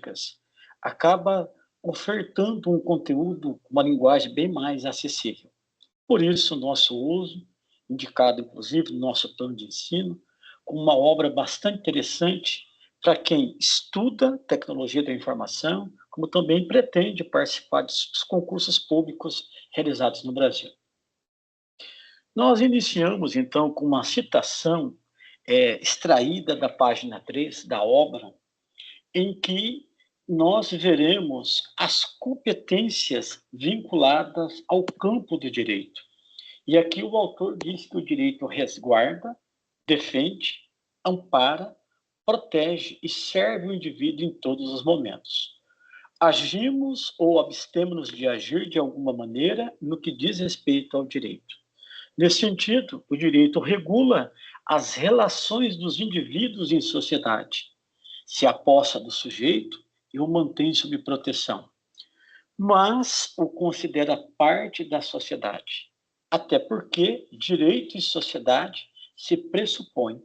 tecnológicas, acaba ofertando um conteúdo, uma linguagem bem mais acessível. Por isso, nosso uso, indicado inclusive no nosso plano de ensino, como uma obra bastante interessante para quem estuda tecnologia da informação, como também pretende participar dos concursos públicos realizados no Brasil. Nós iniciamos, então, com uma citação extraída da página 3 da obra, em que nós veremos as competências vinculadas ao campo do direito. E aqui o autor diz que o direito resguarda, defende, ampara, protege e serve o indivíduo em todos os momentos. Agimos ou abstemos-nos de agir de alguma maneira no que diz respeito ao direito. Nesse sentido, o direito regula as relações dos indivíduos em sociedade, se apossa do sujeito e o mantém sob proteção, mas o considera parte da sociedade, até porque direito e sociedade se pressupõem.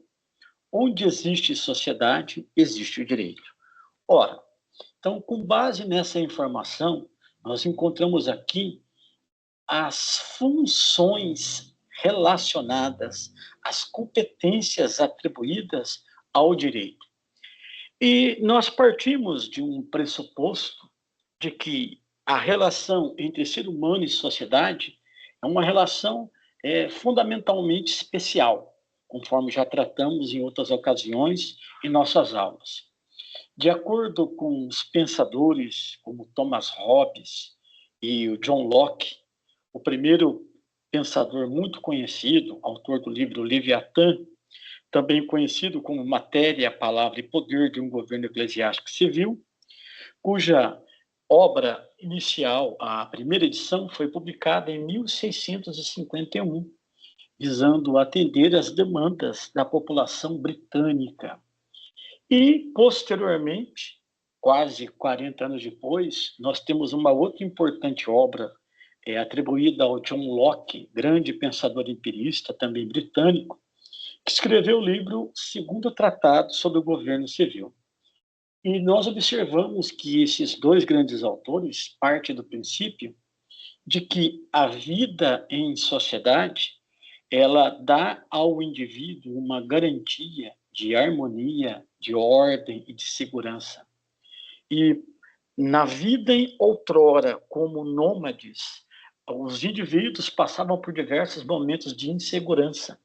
Onde existe sociedade, existe o direito. Ora, então, com base nessa informação, nós encontramos aqui as funções relacionadas às competências atribuídas ao direito. E nós partimos de um pressuposto de que a relação entre ser humano e sociedade é uma relação fundamentalmente especial, conforme já tratamos em outras ocasiões em nossas aulas. De acordo com os pensadores como Thomas Hobbes e o John Locke, o primeiro pensador muito conhecido, autor do livro Leviatã, também conhecido como Matéria, Palavra e Poder de um Governo Eclesiástico Civil, cuja obra inicial, a primeira edição, foi publicada em 1651, visando atender às demandas da população britânica. E, posteriormente, quase 40 anos depois, nós temos uma outra importante obra atribuída ao John Locke, grande pensador empirista, também britânico, que escreveu o livro Segundo Tratado sobre o Governo Civil. E nós observamos que esses dois grandes autores partem do princípio de que a vida em sociedade, ela dá ao indivíduo uma garantia de harmonia, de ordem e de segurança. E na vida em outrora, como nômades, os indivíduos passavam por diversos momentos de insegurança.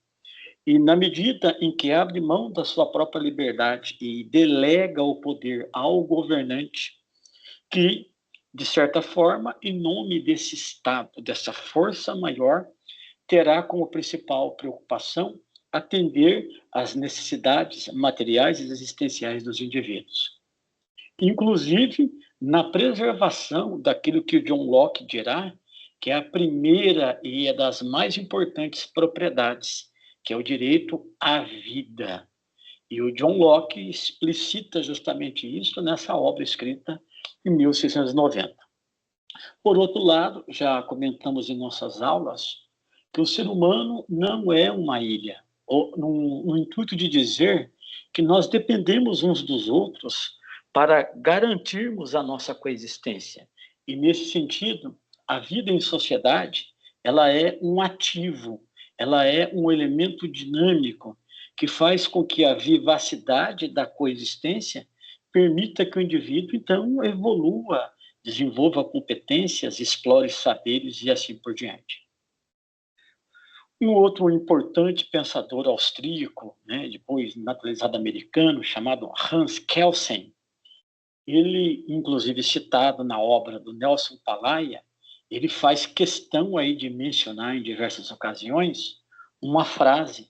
E na medida em que abre mão da sua própria liberdade e delega o poder ao governante, que, de certa forma, em nome desse Estado, dessa força maior, terá como principal preocupação atender às necessidades materiais e existenciais dos indivíduos. Inclusive, na preservação daquilo que o John Locke dirá, que é a primeira e é das mais importantes propriedades, que é o direito à vida. E o John Locke explicita justamente isso nessa obra escrita em 1690. Por outro lado, já comentamos em nossas aulas que o ser humano não é uma ilha, no intuito de dizer que nós dependemos uns dos outros para garantirmos a nossa coexistência. E, nesse sentido, a vida em sociedade, ela é um ativo, ela é um elemento dinâmico que faz com que a vivacidade da coexistência permita que o indivíduo, então, evolua, desenvolva competências, explore saberes e assim por diante. Um outro importante pensador austríaco, depois naturalizado americano, chamado Hans Kelsen, ele, inclusive citado na obra do Nelson Palaia, ele faz questão aí de mencionar em diversas ocasiões uma frase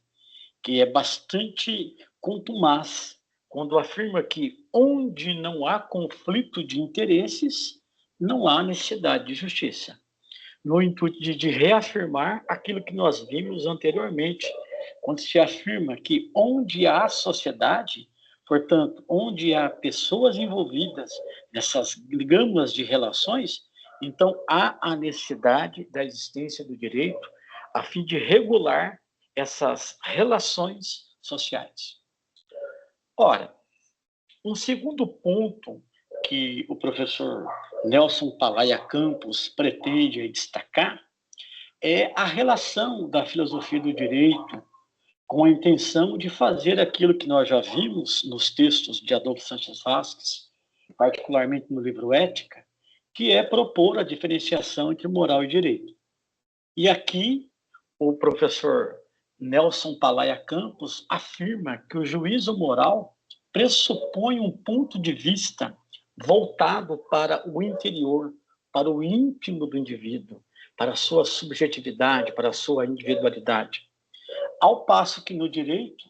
que é bastante contumaz, quando afirma que onde não há conflito de interesses, não há necessidade de justiça, no intuito de reafirmar aquilo que nós vimos anteriormente, quando se afirma que onde há sociedade, portanto, onde há pessoas envolvidas nessas gamas de relações, então há a necessidade da existência do direito a fim de regular essas relações sociais. Ora, um segundo ponto que o professor Nelson Palaia Campos pretende aí destacar é a relação da filosofia do direito com a intenção de fazer aquilo que nós já vimos nos textos de Adolfo Sanches Vasquez, particularmente no livro Ética, que é propor a diferenciação entre moral e direito. E aqui, o professor Nelson Palaia Campos afirma que o juízo moral pressupõe um ponto de vista voltado para o interior, para o íntimo do indivíduo, para a sua subjetividade, para a sua individualidade. Ao passo que no direito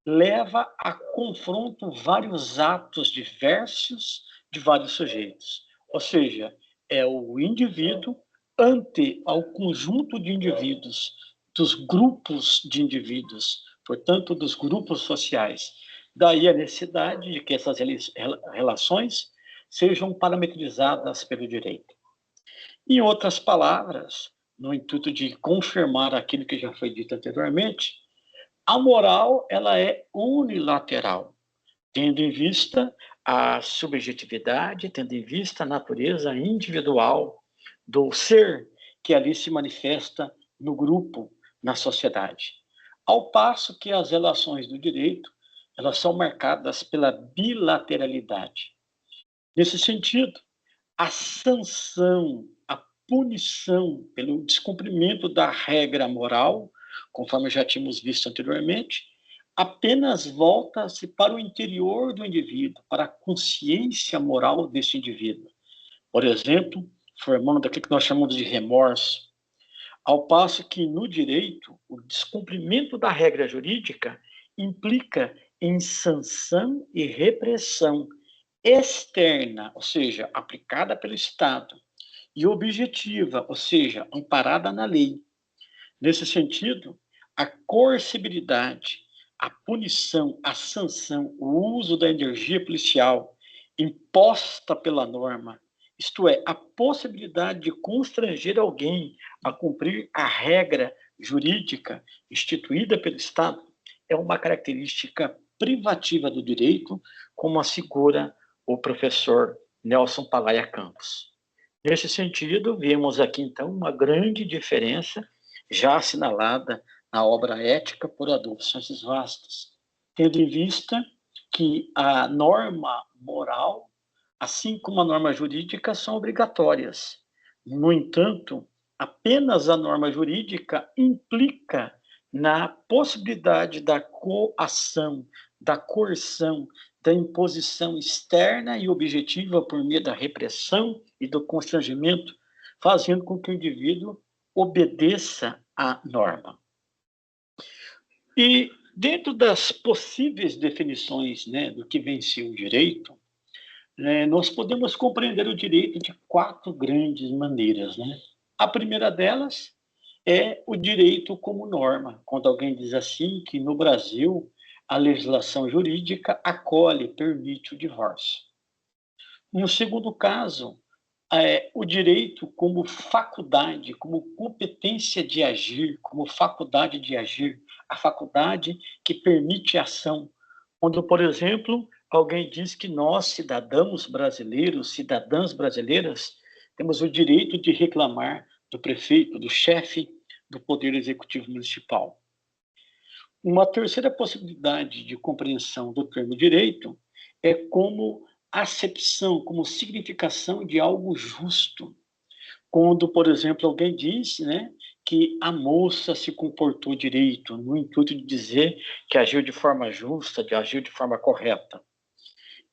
leva a confronto vários atos diversos de vários sujeitos. Ou seja, é o indivíduo ante ao conjunto de indivíduos, dos grupos de indivíduos, portanto, dos grupos sociais. Daí a necessidade de que essas relações sejam parametrizadas pelo direito. Em outras palavras, no intuito de confirmar aquilo que já foi dito anteriormente, a moral ela é unilateral, tendo em vista a subjetividade, tendo em vista a natureza individual do ser que ali se manifesta no grupo, na sociedade. Ao passo que as relações do direito, elas são marcadas pela bilateralidade. Nesse sentido, a sanção, a punição pelo descumprimento da regra moral, conforme já tínhamos visto anteriormente, apenas volta-se para o interior do indivíduo, para a consciência moral desse indivíduo. Por exemplo, formando aquilo que nós chamamos de remorso. Ao passo que, no direito, o descumprimento da regra jurídica implica em sanção e repressão externa, ou seja, aplicada pelo Estado, e objetiva, ou seja, amparada na lei. Nesse sentido, a coercibilidade, a punição, a sanção, o uso da energia policial imposta pela norma, isto é, a possibilidade de constranger alguém a cumprir a regra jurídica instituída pelo Estado, é uma característica privativa do direito, como assegura o professor Nelson Palaia Campos. Nesse sentido, vemos aqui, então, uma grande diferença já assinalada na obra Ética por Adolfo Sanches Vasquez, tendo em vista que a norma moral, assim como a norma jurídica, são obrigatórias. No entanto, apenas a norma jurídica implica na possibilidade da coação, da coerção, da imposição externa e objetiva por meio da repressão e do constrangimento, fazendo com que o indivíduo obedeça à norma. E dentro das possíveis definições, né, do que vem ser o direito, nós podemos compreender o direito de 4 grandes maneiras, né? A primeira delas é o direito como norma, quando alguém diz assim que no Brasil a legislação jurídica acolhe, permite o divórcio. No segundo caso, o direito como faculdade, como competência de agir, como faculdade de agir, a faculdade que permite a ação. Quando, por exemplo, alguém diz que nós, cidadãos brasileiros, cidadãs brasileiras, temos o direito de reclamar do prefeito, do chefe do Poder Executivo Municipal. Uma terceira possibilidade de compreensão do termo direito é como acepção, como significação de algo justo. Quando, por exemplo, alguém diz, né, que a moça se comportou direito, no intuito de dizer que agiu de forma justa, que agiu de forma correta.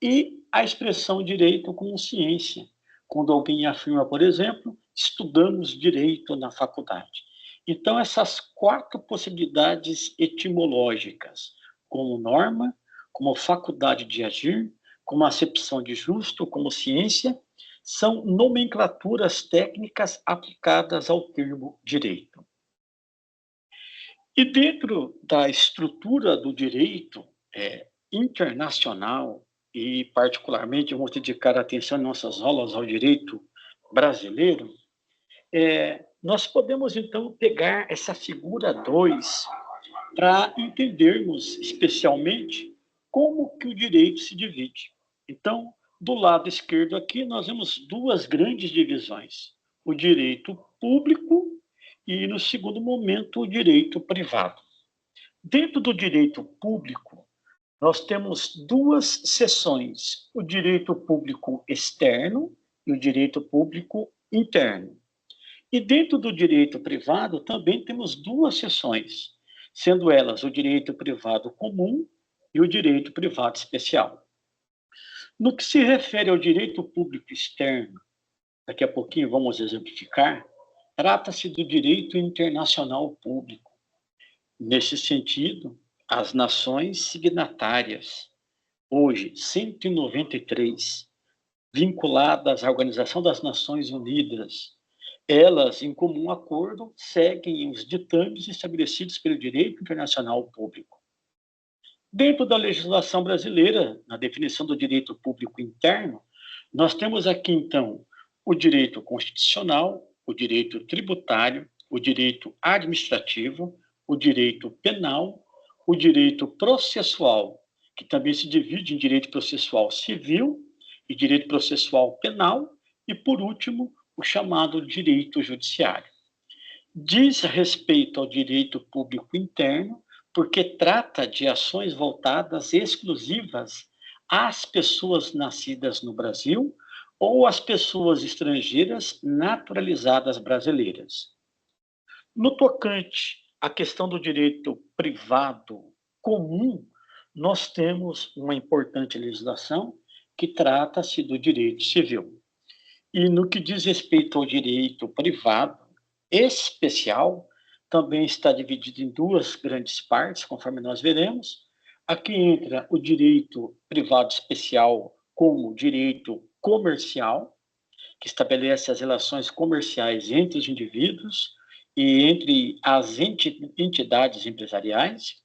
E a expressão direito como ciência, quando alguém afirma, por exemplo, estudamos direito na faculdade. Então, essas 4 possibilidades etimológicas, como norma, como faculdade de agir, como acepção de justo, como ciência, são nomenclaturas técnicas aplicadas ao termo direito. E dentro da estrutura do direito internacional, e particularmente vamos dedicar atenção em nossas aulas ao direito brasileiro, nós podemos então pegar essa figura 2 para entendermos especialmente como que o direito se divide. Então, Do lado esquerdo aqui, nós vemos duas grandes divisões: o direito público e, no segundo momento, o direito privado. Dentro do direito público, nós temos duas seções: o direito público externo e o direito público interno. E dentro do direito privado também temos duas seções, sendo elas o direito privado comum e o direito privado especial. No que se refere ao direito público externo, daqui a pouquinho vamos exemplificar, trata-se do direito internacional público. Nesse sentido, as nações signatárias, hoje 193, vinculadas à Organização das Nações Unidas, elas, em comum acordo, seguem os ditames estabelecidos pelo direito internacional público. Dentro da legislação brasileira, na definição do direito público interno, nós temos aqui, então, o direito constitucional, o direito tributário, o direito administrativo, o direito penal, o direito processual, que também se divide em direito processual civil e direito processual penal, e, por último, o chamado direito judiciário. Diz respeito ao direito público interno, porque trata de ações voltadas exclusivas às pessoas nascidas no Brasil ou às pessoas estrangeiras naturalizadas brasileiras. No tocante à questão do direito privado comum, nós temos uma importante legislação que trata-se do direito civil. E no que diz respeito ao direito privado especial, também está dividido em duas grandes partes, conforme nós veremos. Aqui entra o direito privado especial como direito comercial, que estabelece as relações comerciais entre os indivíduos e entre as entidades empresariais,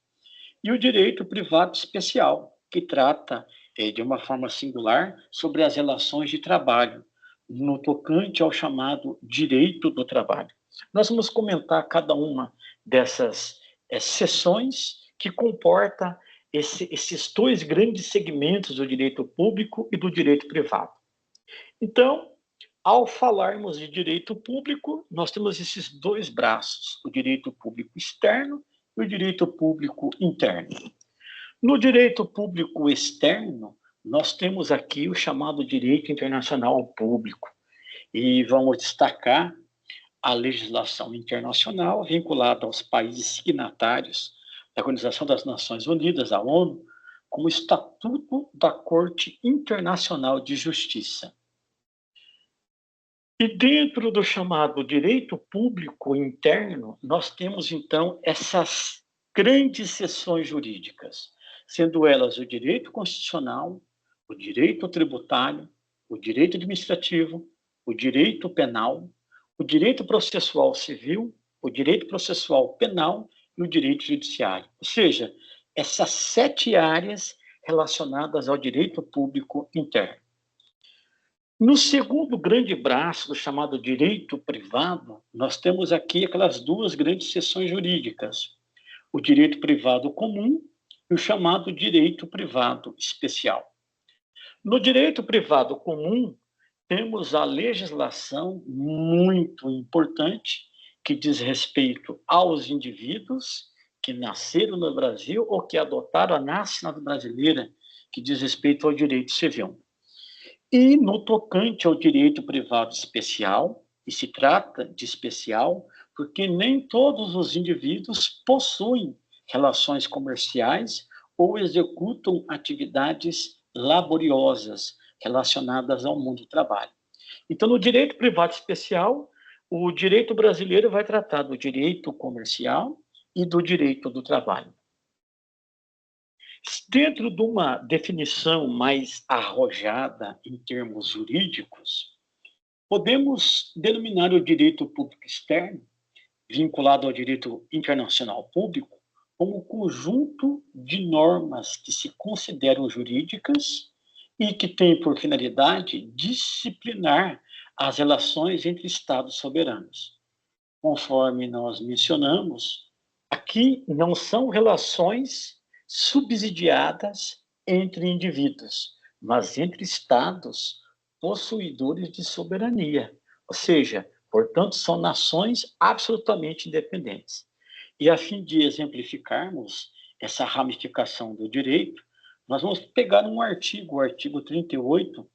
e o direito privado especial, que trata de uma forma singular sobre as relações de trabalho, no tocante ao chamado direito do trabalho. Nós vamos comentar cada uma dessas seções que comporta esses dois grandes segmentos do direito público e do direito privado. Então, ao falarmos de direito público, nós temos esses dois braços, o direito público externo e o direito público interno. No direito público externo, nós temos aqui o chamado direito internacional público, e vamos destacar a legislação internacional vinculada aos países signatários da Organização das Nações Unidas, a ONU, como o Estatuto da Corte Internacional de Justiça. E dentro do chamado direito público interno, nós temos, então, essas grandes seções jurídicas, sendo elas o direito constitucional, o direito tributário, o direito administrativo, o direito penal, o direito processual civil, o direito processual penal e o direito judiciário. Ou seja, essas 7 áreas relacionadas ao direito público interno. No segundo grande braço, do chamado direito privado, nós temos aqui aquelas duas grandes seções jurídicas, o direito privado comum e o chamado direito privado especial. No direito privado comum, temos a legislação muito importante que diz respeito aos indivíduos que nasceram no Brasil ou que adotaram a nacionalidade brasileira, que diz respeito ao direito civil. E no tocante ao direito privado especial, e se trata de especial porque nem todos os indivíduos possuem relações comerciais ou executam atividades laboriosas relacionadas ao mundo do trabalho. Então, no direito privado especial, o direito brasileiro vai tratar do direito comercial e do direito do trabalho. Dentro de uma definição mais arrojada em termos jurídicos, podemos denominar o direito público externo, vinculado ao direito internacional público, como um conjunto de normas que se consideram jurídicas e que têm por finalidade disciplinar as relações entre Estados soberanos. Conforme nós mencionamos, aqui não são relações subsidiadas entre indivíduos, mas entre estados possuidores de soberania, ou seja, portanto, são nações absolutamente independentes. E a fim de exemplificarmos essa ramificação do direito, nós vamos pegar um artigo, o artigo 38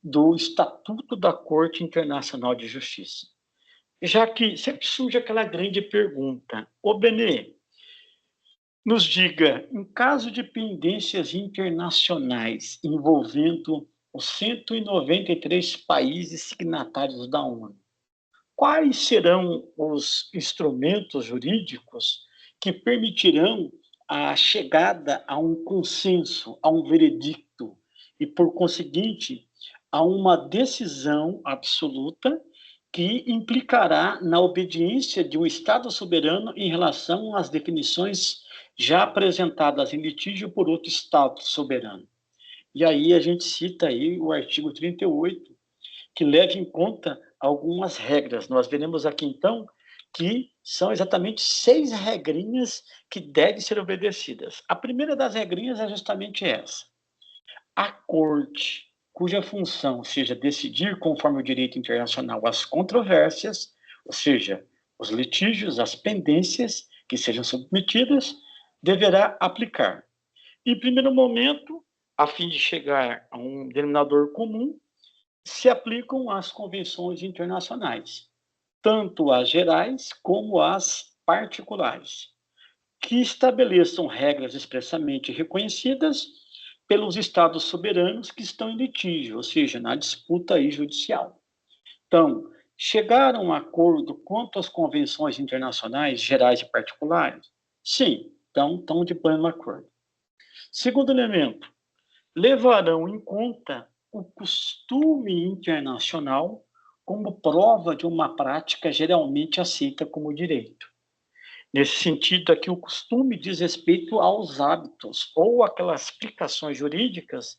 do Estatuto da Corte Internacional de Justiça. Já que sempre surge aquela grande pergunta, ô Benê, nos diga, em caso de pendências internacionais envolvendo os 193 países signatários da ONU, quais serão os instrumentos jurídicos que permitirão a chegada a um consenso, a um veredicto e, por conseguinte, a uma decisão absoluta que implicará na obediência de um Estado soberano em relação às definições já apresentadas em litígio por outro Estado soberano? E aí a gente cita aí o artigo 38, que leva em conta algumas regras. Nós veremos aqui, então, que são exatamente 6 regrinhas que devem ser obedecidas. A primeira das regrinhas é justamente essa. A corte, cuja função seja decidir conforme o direito internacional as controvérsias, ou seja, os litígios, as pendências que sejam submetidas, deverá aplicar. Em primeiro momento, a fim de chegar a um denominador comum, se aplicam às convenções internacionais, tanto as gerais como as particulares, que estabeleçam regras expressamente reconhecidas pelos estados soberanos que estão em litígio, ou seja, na disputa aí judicial. Então, chegaram a um acordo quanto às convenções internacionais gerais e particulares? Sim, então estão de pleno acordo. Segundo elemento, levarão em conta o costume internacional como prova de uma prática geralmente aceita como direito. Nesse sentido, aqui o costume diz respeito aos hábitos ou aquelas aplicações jurídicas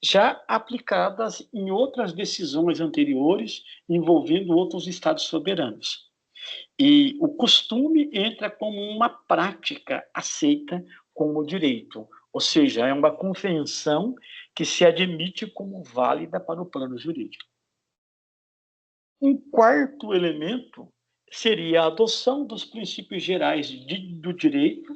já aplicadas em outras decisões anteriores envolvendo outros estados soberanos. E o costume entra como uma prática aceita como direito, ou seja, é uma convenção que se admite como válida para o plano jurídico. Um quarto elemento seria a adoção dos princípios gerais do direito,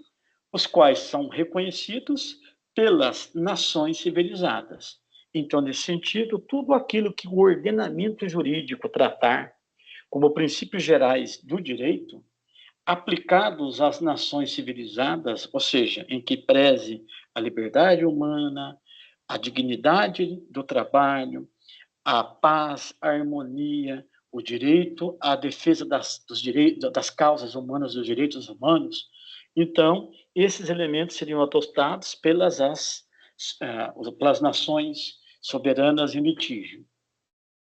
os quais são reconhecidos pelas nações civilizadas. Então, nesse sentido, tudo aquilo que o ordenamento jurídico tratar como princípios gerais do direito, aplicados às nações civilizadas, ou seja, em que preze a liberdade humana, a dignidade do trabalho, a paz, a harmonia, o direito à defesa dos direitos, das causas humanas, dos direitos humanos. Então, esses elementos seriam adotados pelas nações soberanas em litígio.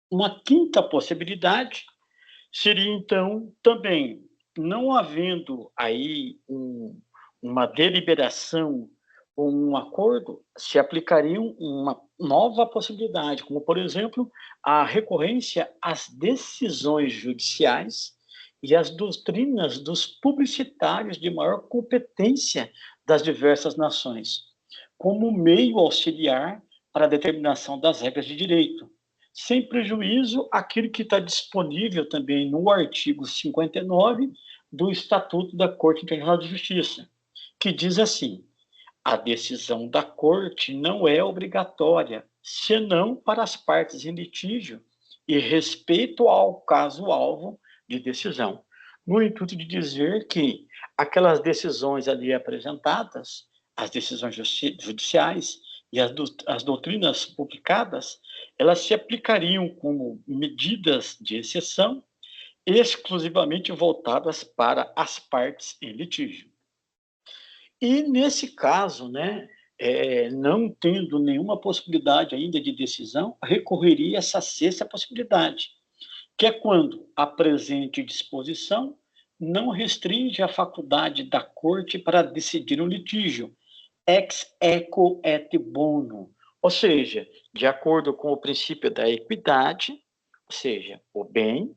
Uma quinta possibilidade seria, então, também, não havendo aí uma deliberação ou um acordo, se aplicaria uma nova possibilidade, como, por exemplo, a recorrência às decisões judiciais e às doutrinas dos publicitários de maior competência das diversas nações, como meio auxiliar para a determinação das regras de direito, sem prejuízo àquilo que está disponível também no artigo 59 do Estatuto da Corte Internacional de Justiça, que diz assim: a decisão da Corte não é obrigatória, senão para as partes em litígio e respeito ao caso-alvo de decisão, no intuito de dizer que aquelas decisões ali apresentadas, as decisões judiciais e as doutrinas publicadas, elas se aplicariam como medidas de exceção exclusivamente voltadas para as partes em litígio. E nesse caso, né, não tendo nenhuma possibilidade ainda de decisão, recorreria a essa sexta possibilidade, que é quando a presente disposição não restringe a faculdade da Corte para decidir um litígio, ex equo et bono, ou seja, de acordo com o princípio da equidade, ou seja, o bem,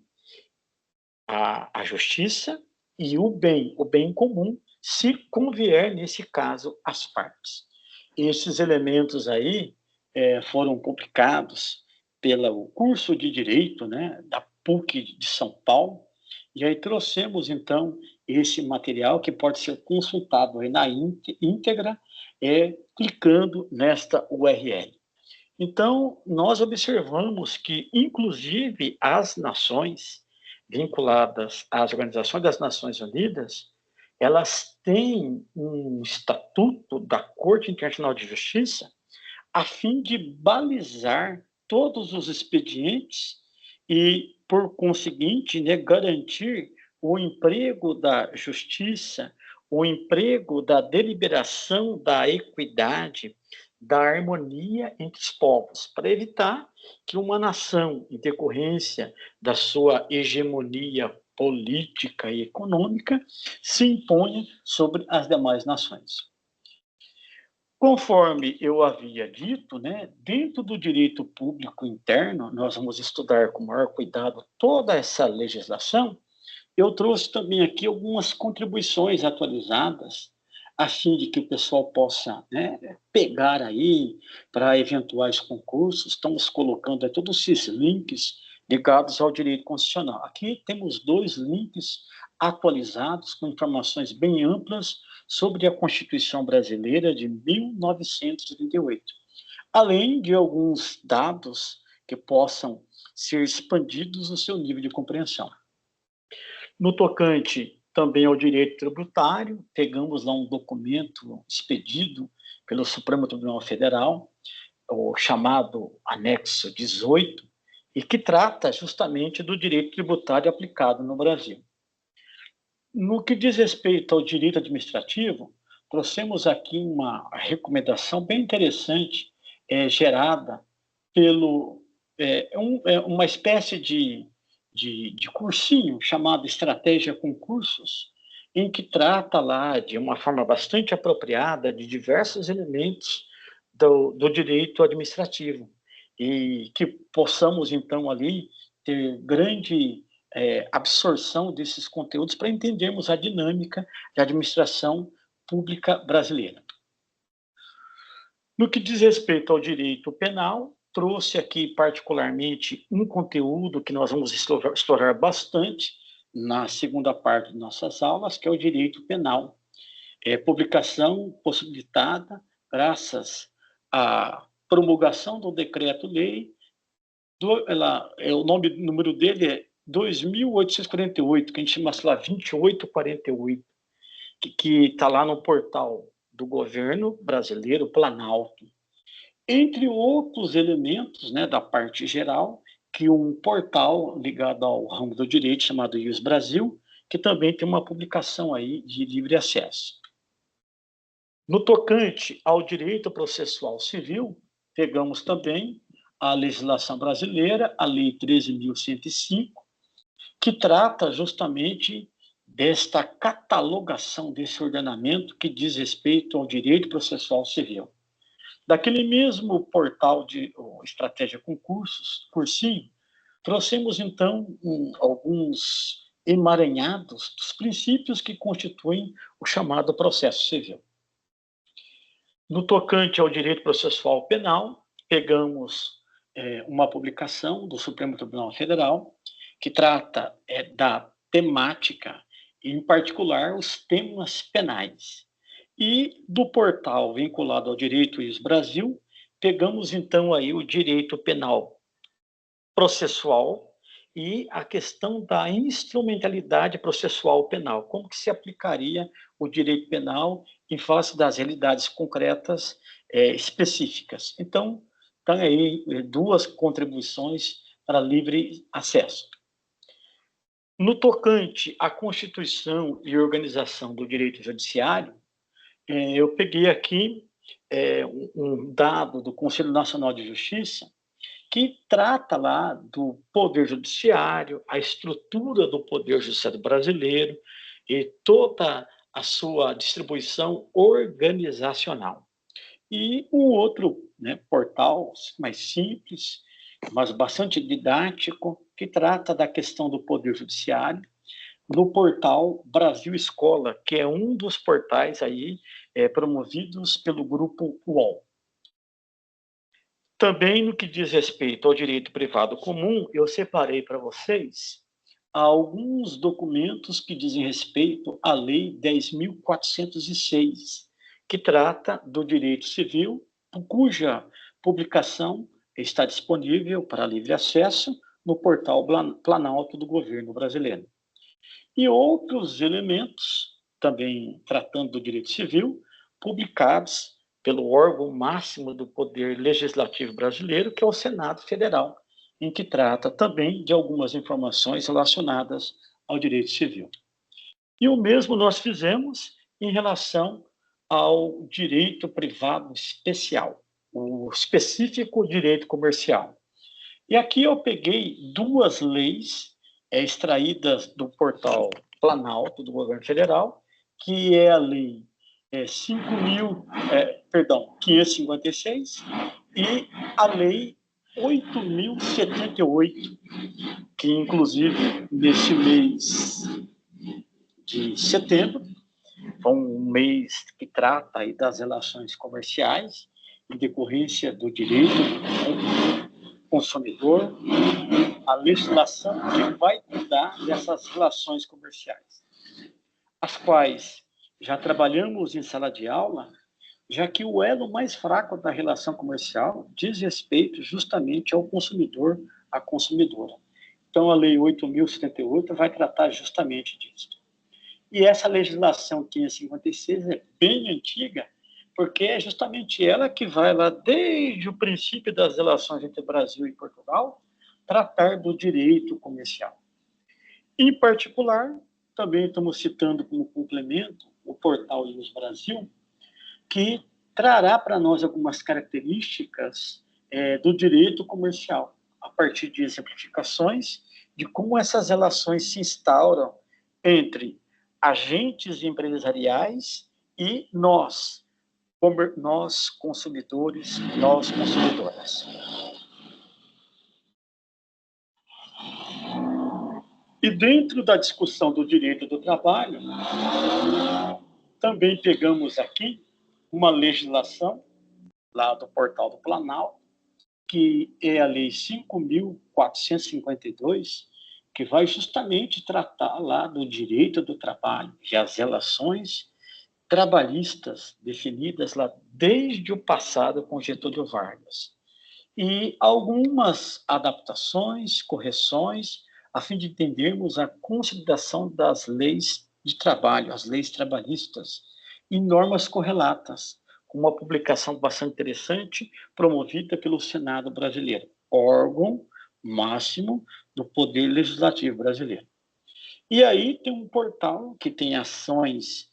a justiça e o bem comum, se convier, nesse caso, as partes. Esses elementos aí foram publicados pelo curso de Direito, né, da PUC de São Paulo, e aí trouxemos, então, esse material que pode ser consultado aí na íntegra, clicando nesta URL. Então, nós observamos que, inclusive, as nações vinculadas às organizações das Nações Unidas, elas têm um estatuto da Corte Internacional de Justiça a fim de balizar todos os expedientes e, por conseguinte, né, garantir o emprego da justiça, o emprego da deliberação da equidade, da harmonia entre os povos, para evitar que uma nação, em decorrência da sua hegemonia política e econômica, se imponha sobre as demais nações. Conforme eu havia dito, né, dentro do direito público interno, nós vamos estudar com maior cuidado toda essa legislação. Eu trouxe também aqui algumas contribuições atualizadas, a fim de que o pessoal possa, né, pegar aí para eventuais concursos. Estamos colocando todos esses links ligados ao direito constitucional. Aqui temos 2 links atualizados com informações bem amplas sobre a Constituição Brasileira de 1938, além de alguns dados que possam ser expandidos no seu nível de compreensão. No tocante também ao direito tributário, pegamos lá um documento expedido pelo Supremo Tribunal Federal, o chamado anexo 18, e que trata justamente do direito tributário aplicado no Brasil. No que diz respeito ao direito administrativo, trouxemos aqui uma recomendação bem interessante, gerada pelo uma espécie de cursinho chamado Estratégia Concursos, em que trata lá de uma forma bastante apropriada de diversos elementos do direito administrativo, e que possamos, então, ali ter grande absorção desses conteúdos para entendermos a dinâmica da administração pública brasileira. No que diz respeito ao direito penal, trouxe aqui particularmente um conteúdo que nós vamos explorar bastante na segunda parte de nossas aulas, que é o direito penal. Publicação possibilitada graças à promulgação do decreto-lei, o número dele é 2.848, que a gente chama, sei lá, 2848, que está lá no portal do governo brasileiro, Planalto. Entre outros elementos, né, da parte geral, que um portal ligado ao ramo do direito chamado IUS Brasil, que também tem uma publicação aí de livre acesso. No tocante ao direito processual civil, pegamos também a legislação brasileira, a Lei 13.105, que trata justamente desta catalogação desse ordenamento que diz respeito ao direito processual civil. Daquele mesmo portal de Estratégia Concursos, cursinho, trouxemos, então, alguns emaranhados dos princípios que constituem o chamado processo civil. No tocante ao direito processual penal, pegamos uma publicação do Supremo Tribunal Federal, que trata da temática, em particular, os temas penais. E do portal vinculado ao Direito IUS Brasil, pegamos então aí o direito penal processual e a questão da instrumentalidade processual penal, como que se aplicaria o direito penal em face das realidades concretas específicas. Então, tem aí 2 contribuições para livre acesso. No tocante à Constituição e organização do direito judiciário, eu peguei aqui um dado do Conselho Nacional de Justiça, que trata lá do Poder Judiciário, a estrutura do Poder Judiciário brasileiro e toda a sua distribuição organizacional. E um outro, né, portal mais simples, mas bastante didático, que trata da questão do Poder Judiciário, no portal Brasil Escola, que é um dos portais aí promovidos pelo grupo UOL. Também no que diz respeito ao direito privado comum, eu separei para vocês alguns documentos que dizem respeito à Lei 10.406, que trata do direito civil, cuja publicação está disponível para livre acesso no portal Planalto do Governo Brasileiro. E outros elementos, também tratando do direito civil, publicados pelo órgão máximo do Poder Legislativo brasileiro, que é o Senado Federal, em que trata também de algumas informações relacionadas ao direito civil. E o mesmo nós fizemos em relação ao direito privado especial, o específico direito comercial. E aqui eu peguei duas leis extraídas do portal Planalto do Governo Federal, que é a Lei 5.556 e a Lei 8.078, que inclusive nesse mês de setembro, um mês que trata aí das relações comerciais em decorrência do direito do consumidor, a legislação que vai cuidar dessas relações comerciais, as quais já trabalhamos em sala de aula, já que o elo mais fraco da relação comercial diz respeito justamente ao consumidor, à consumidora. Então, a Lei 8.078 vai tratar justamente disso. E essa legislação 556 é bem antiga, porque é justamente ela que vai lá, desde o princípio das relações entre Brasil e Portugal, tratar do direito comercial. Em particular, também estamos citando como complemento o portal Ius Brasil, que trará para nós algumas características do direito comercial, a partir de exemplificações de como essas relações se instauram entre agentes empresariais e nós consumidores, nós consumidoras. E dentro da discussão do direito do trabalho, também pegamos aqui uma legislação lá do portal do Planalto, que é a Lei 5.452, que vai justamente tratar lá do direito do trabalho e as relações trabalhistas definidas lá desde o passado com Getúlio Vargas. E algumas adaptações, correções, a fim de entendermos a consolidação das leis de trabalho, as leis trabalhistas, e normas correlatas, com uma publicação bastante interessante, promovida pelo Senado brasileiro, órgão máximo do Poder Legislativo brasileiro. E aí tem um portal que tem ações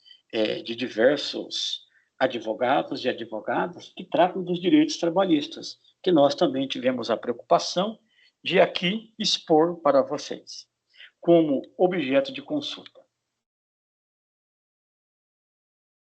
de diversos advogados e advogadas que tratam dos direitos trabalhistas, que nós também tivemos a preocupação de aqui expor para vocês, como objeto de consulta.